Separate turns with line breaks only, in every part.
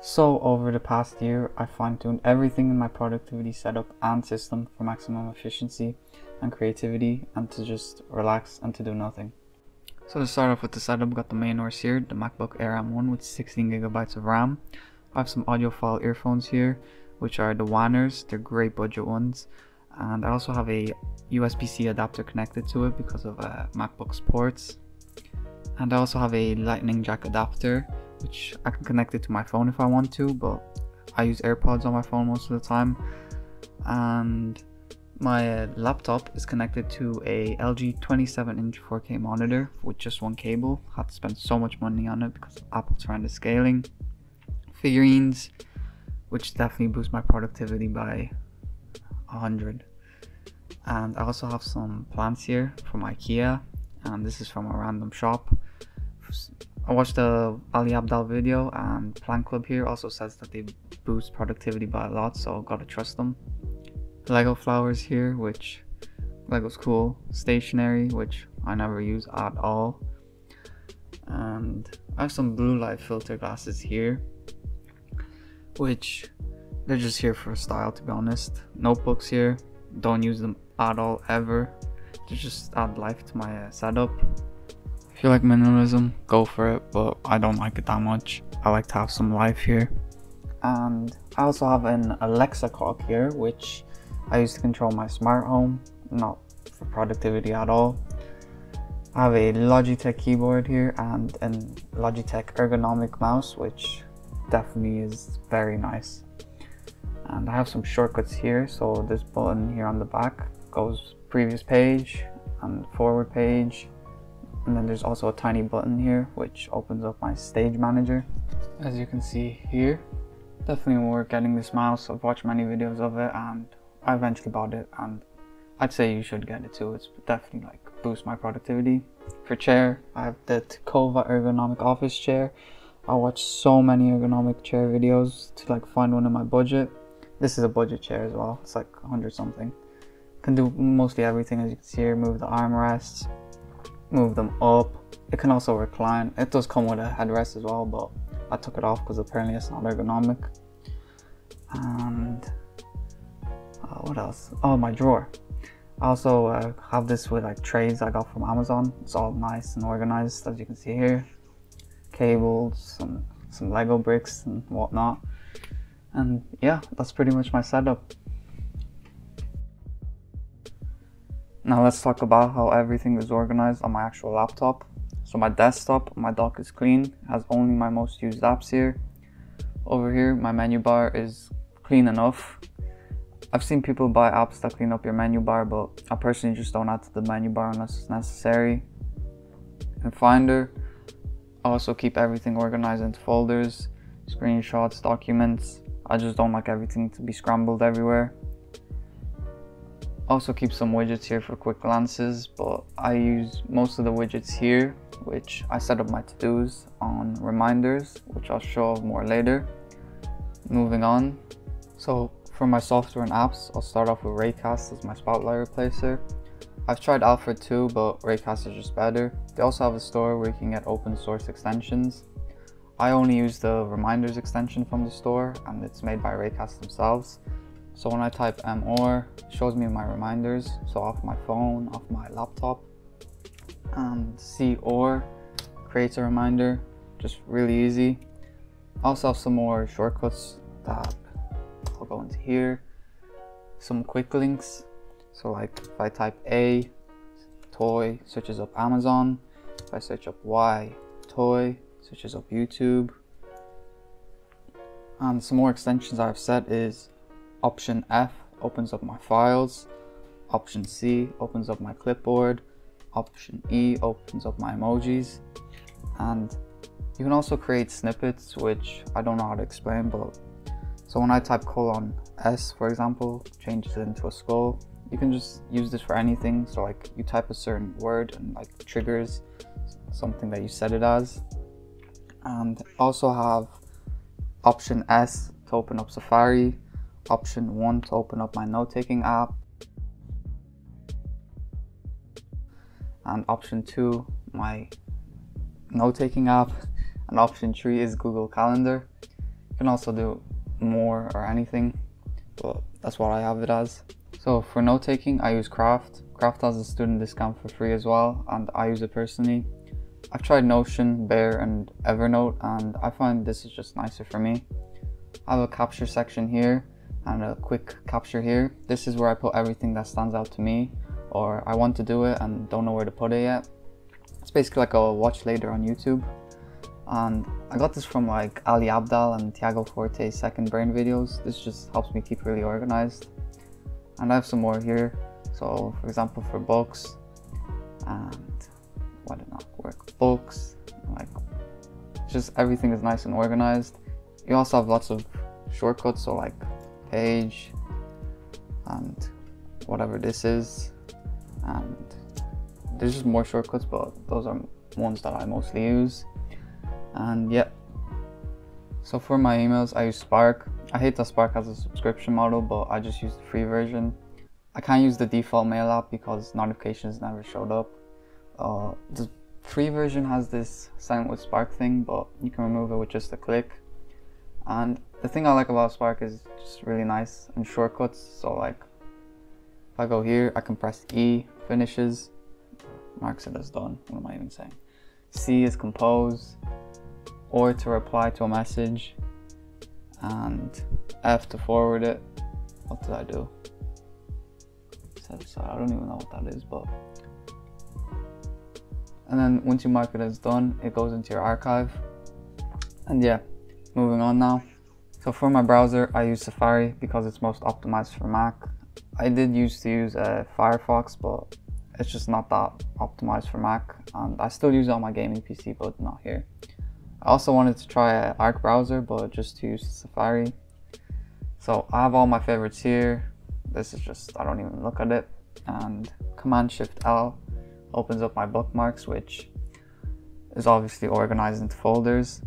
So over the past year, I fine-tuned everything in my productivity setup and system for maximum efficiency and creativity, and to just relax and to do nothing. So to start off with the setup, we got the main OS here, the MacBook Air M1 with 16GB of RAM. I have some audiophile earphones here, which are the Wanners. They're great budget ones. And I also have a USB-C adapter connected to it because of MacBook's ports. And I also have a lightning jack adapter, which I can connect it to my phone if I want to, but I use AirPods on my phone most of the time. And my laptop is connected to a LG 27-inch 4K monitor with just one cable. I had to spend so much money on it because of Apple's trying to scaling. Figurines, which definitely boost my productivity by 100. And I also have some plants here from IKEA, and this is from a random shop. I watched the Ali Abdaal video, and Plant Club here also says that they boost productivity by a lot, so gotta trust them. Lego flowers here, which Lego's cool. Stationery, which I never use at all. And I have some blue light filter glasses here, which they're just here for style, to be honest. Notebooks here, don't use them at all ever. They just add life to my setup. If you like minimalism, go for it, but I don't like it that much. I like to have some life here. And I also have an Alexa clock here, which I use to control my smart home, not for productivity at all. I have a Logitech keyboard here and a Logitech ergonomic mouse, which definitely is very nice. And I have some shortcuts here, so this button here on the back goes previous page and forward page. And then there's also a tiny button here which opens up my stage manager. As you can see here, definitely worth getting this mouse. I've watched many videos of it and I eventually bought it, and I'd say you should get it too. It's definitely like boost my productivity. For chair, I have the Tecova ergonomic office chair. I watched so many ergonomic chair videos to like find one in my budget. This is a budget chair as well. It's like 100 something. Can do mostly everything, as you can see here. Move the armrests, move them up. It can also recline. It does come with a headrest as well, but I took it off because apparently it's not ergonomic. And what else? Oh, my drawer. I also have this with like trays I got from Amazon. It's all nice and organized, as you can see here. Cables, some Lego bricks and whatnot. And yeah, that's pretty much my setup. Now let's talk about how everything is organized on my actual laptop. So my desktop, my dock is clean, has only my most used apps here. Over here, my menu bar is clean enough. I've seen people buy apps that clean up your menu bar, but I personally just don't add to the menu bar unless it's necessary. In Finder, I also keep everything organized into folders, screenshots, documents. I just don't like everything to be scrambled everywhere. Also keep some widgets here for quick glances, but I use most of the widgets here, which I set up my to-dos on reminders, which I'll show more later. Moving on. So for my software and apps, I'll start off with Raycast as my Spotlight replacer. I've tried Alfred too, but Raycast is just better. They also have a store where you can get open source extensions. I only use the reminders extension from the store, and it's made by Raycast themselves. So when I type MOR, it shows me my reminders, so off my phone, off my laptop. And COR creates a reminder, just really easy. I also have some more shortcuts that I'll go into here. Some quick links. So like if I type A, toy, searches up Amazon. If I search up Y, toy, searches up YouTube. And some more extensions I've set is Option F opens up my files. Option C opens up my clipboard. Option E opens up my emojis. And you can also create snippets, which I don't know how to explain, but so when I type :S, for example, changes it into a skull. You can just use this for anything. So like you type a certain word and like triggers something that you set it as. And also have Option S to open up Safari, Option 1 to open up my note-taking app, and Option 2 my note-taking app, and Option 3 is Google Calendar. You can also do more or anything, but that's what I have it as. So for note taking, I use Craft. Craft has a student discount for free as well, and I use it personally. I've tried Notion, Bear, and Evernote, and I find this is just nicer for me. I have a capture section here and a quick capture here. This is where I put everything that stands out to me, or I want to do it and don't know where to put it yet. It's basically like a watch later on YouTube. And I got this from like Ali Abdaal and Tiago Forte's Second Brain videos. This just helps me keep really organized. And I have some more here. So for example, for books, and why did not work? Books, like just everything is nice and organized. You also have lots of shortcuts, so like page and whatever this is, and there's just more shortcuts, but those are ones that I mostly use. And yeah, so for my emails I use Spark. I hate that Spark has a subscription model, but I just use the free version. I can't use the default mail app because notifications never showed up. The free version has this Silent with Spark thing, but you can remove it with just a click. And the thing I like about Spark is just really nice and shortcuts. So like if I go here, I can press E, finishes, marks it as done. What am I even saying? C is compose, or to reply to a message, and F to forward it. What did I do? Set aside. I don't even know what that is, but. And then once you mark it as done, it goes into your archive. And yeah, moving on now. So for my browser, I use Safari because it's most optimized for Mac. I did used to use Firefox, but it's just not that optimized for Mac. And I still use it on my gaming PC, but not here. I also wanted to try Arc browser, but just to use Safari. So I have all my favorites here. This is just, I don't even look at it. And Command-Shift-L opens up my bookmarks, which is obviously organized into folders.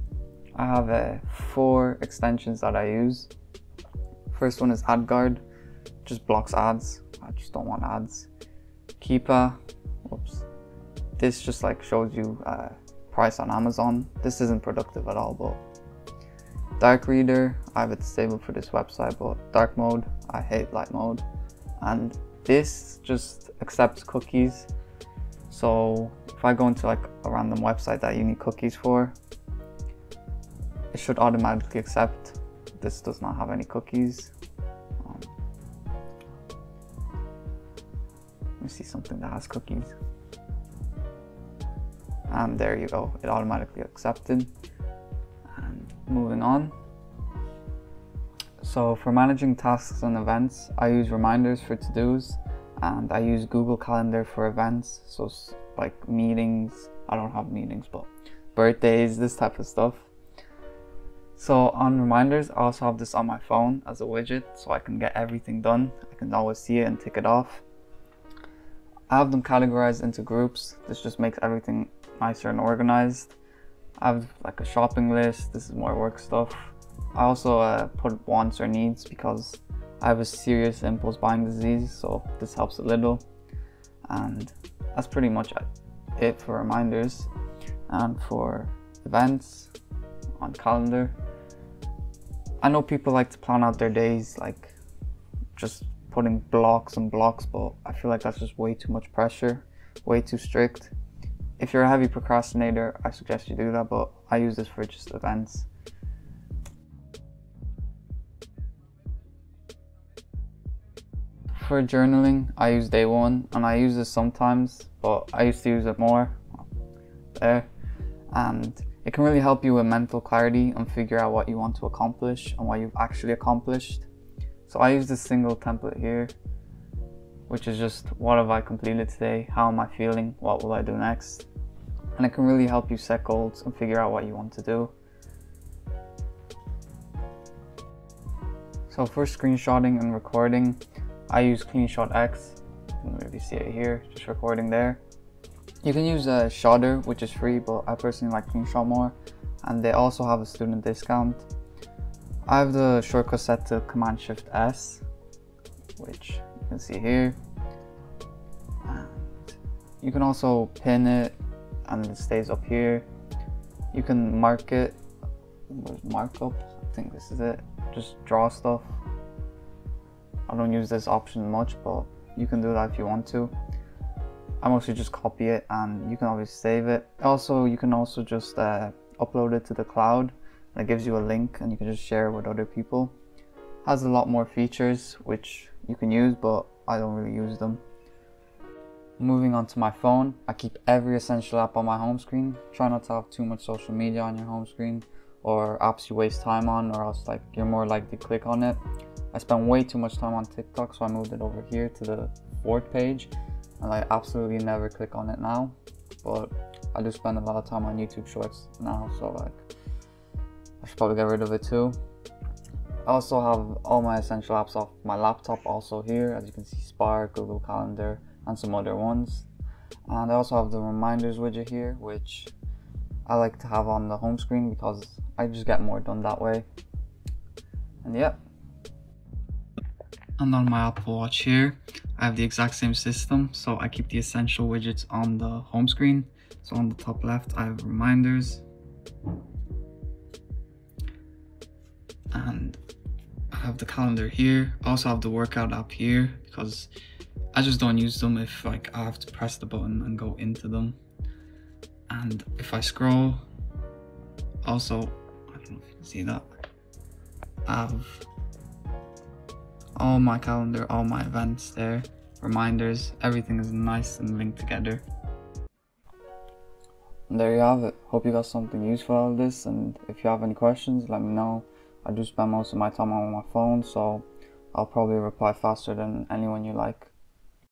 I have 4 extensions that I use. First one is AdGuard, just blocks ads. I just don't want ads. Keepa, whoops. This just like shows you price on Amazon. This isn't productive at all, but Dark Reader, I have it disabled for this website, but dark mode, I hate light mode. And this just accepts cookies. So if I go into like a random website that you need cookies for, it should automatically accept. This does not have any cookies. Let me see something that has cookies. And there you go, it automatically accepted. And moving on. So for managing tasks and events, I use reminders for to-dos, and I use Google Calendar for events. So like meetings, I don't have meetings, but birthdays, this type of stuff. So on reminders, I also have this on my phone as a widget, so I can get everything done. I can always see it and tick it off. I have them categorized into groups. This just makes everything nicer and organized. I have like a shopping list. This is more work stuff. I also put wants or needs because I have a serious impulse buying disease, so this helps a little. And that's pretty much it for reminders. And for events on calendar, I know people like to plan out their days, like just putting blocks and blocks, but I feel like that's just way too much pressure, way too strict. If you're a heavy procrastinator, I suggest you do that, but I use this for just events. For journaling, I use Day One, and I use this sometimes, but I used to use it more there. And it can really help you with mental clarity and figure out what you want to accomplish and what you've actually accomplished. So I use this single template here, which is just what have I completed today, how am I feeling, what will I do next. And it can really help you set goals and figure out what you want to do. So for screenshotting and recording, I use CleanShot X. You can maybe see it here, just recording there. You can use Shotter, which is free, but I personally like CleanShot more. And they also have a student discount. I have the shortcut set to Command-Shift-S, which you can see here. And you can also pin it and it stays up here. You can mark it with markup. think this is it. Just draw stuff. I don't use this option much, but you can do that if you want to. I mostly just copy it, and you can always save it. Also, you can also just upload it to the cloud. It gives you a link and you can just share it with other people. Has a lot more features which you can use, but I don't really use them. Moving on to my phone, I keep every essential app on my home screen. Try not to have too much social media on your home screen or apps you waste time on, or else like you're more likely to click on it. I spend way too much time on TikTok, so I moved it over here to the 4th page, and I absolutely never click on it now. But I do spend a lot of time on YouTube Shorts now, so like I should probably get rid of it too. I also have all my essential apps off my laptop also here, as you can see, Spark, Google Calendar, and some other ones. And I also have the reminders widget here, which I like to have on the home screen because I just get more done that way. And yeah. And on my Apple Watch here, I have the exact same system, so I keep the essential widgets on the home screen. So on the top left, I have reminders, and I have the calendar here. I also have the workout app here because I just don't use them if like I have to press the button and go into them. And if I scroll, also, I don't know if you can see that, I have all my calendar, all my events there, reminders, everything is nice and linked together. And there you have it. Hope you got something useful out of this, and if you have any questions, let me know. I do spend most of my time on my phone, so I'll probably reply faster than anyone you like.